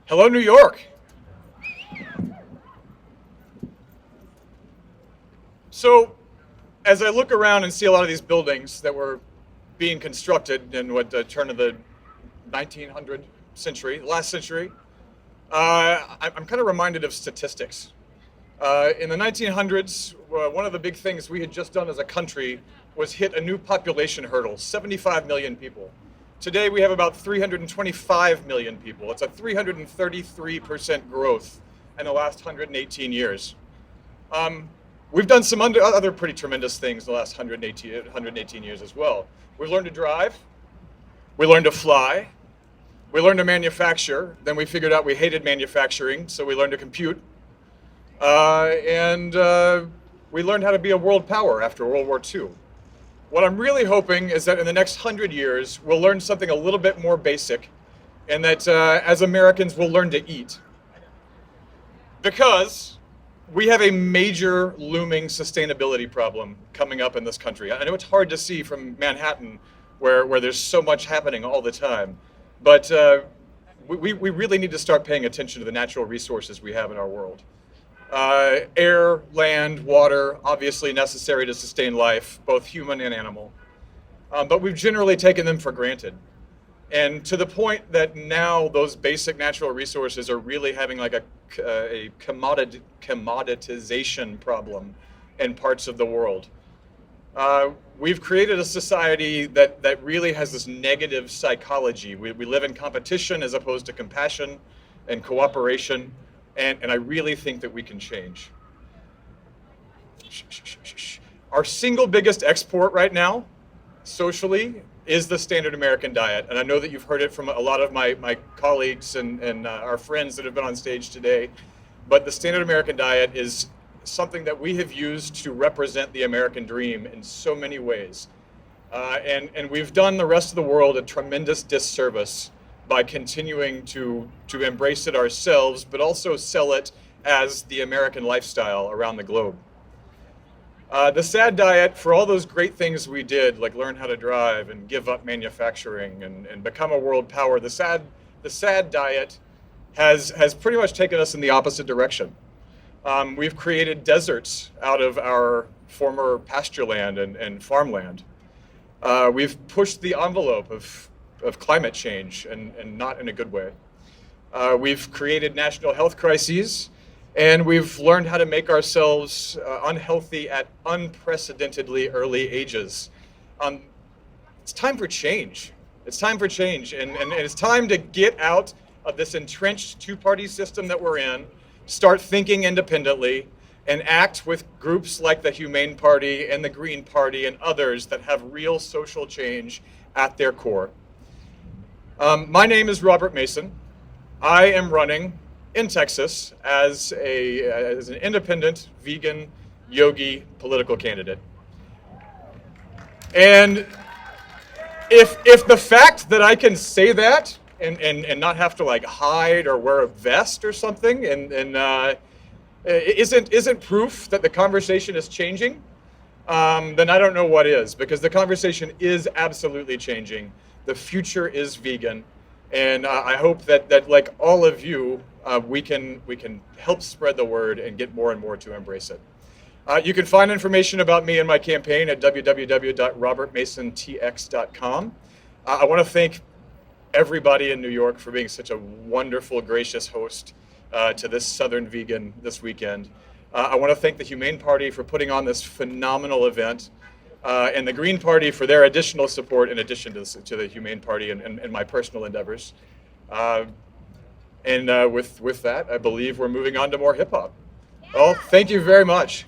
Hello, New York. So, as I look around and see a lot of these buildings that were being constructed in the turn of the 1900 century, last century, I'm kind of reminded of statistics. In the 1900s, one of the big things we had just done as a country was hit a new population hurdle, 75 million people. Today we have about 325 million people. It's a 333% growth in the last 118 years. We've done some other pretty tremendous things in the last 118 years as well. We've learned to drive, we learned to fly, we learned to manufacture, then we figured out we hated manufacturing, so we learned to compute. And we learned how to be a world power after World War II. What I'm really hoping is that in the next 100 years, we'll learn something a little bit more basic, and that as Americans, we'll learn to eat. Because we have a major looming sustainability problem coming up in this country. I know it's hard to see from Manhattan, where there's so much happening all the time, but we really need to start paying attention to the natural resources we have in our world. Air, land, water, obviously necessary to sustain life, both human and animal. But we've generally taken them for granted. And to the point that now those basic natural resources are really having like a commoditization problem in parts of the world. We've created a society that really has this negative psychology. We live in competition as opposed to compassion and cooperation. And I really think that we can change. Our single biggest export right now, socially, is the standard American diet. And I know that you've heard it from a lot of my colleagues and our friends that have been on stage today. But the standard American diet is something that we have used to represent the American dream in so many ways. And we've done the rest of the world a tremendous disservice by continuing to embrace it ourselves, but also sell it as the American lifestyle around the globe. The SAD diet, for all those great things we did, like learn how to drive and give up manufacturing and become a world power, the SAD diet has pretty much taken us in the opposite direction. We've created deserts out of our former pasture land and farmland. We've pushed the envelope of climate change and not in a good way. We've created national health crises, and we've learned how to make ourselves unhealthy at unprecedentedly early ages. It's time for change. It's time for change, and it's time to get out of this entrenched two-party system that we're in, start thinking independently, and act with groups like the Humane Party and the Green Party and others that have real social change at their core. My name is Robert Mason. I am running in Texas as an independent, vegan, yogi political candidate. And if the fact that I can say that and not have to like hide or wear a vest or something and isn't proof that the conversation is changing, then I don't know what is, because the conversation is absolutely changing. The future is vegan, and I hope that like all of you, we can help spread the word and get more and more to embrace it. You can find information about me and my campaign at www.robertmasontx.com. I want to thank everybody in New York for being such a wonderful, gracious host to this Southern Vegan this weekend. I want to thank the Humane Party for putting on this phenomenal event. And the Green Party for their additional support in addition to the Humane Party and my personal endeavors. With that, I believe we're moving on to more hip hop. Well, thank you very much.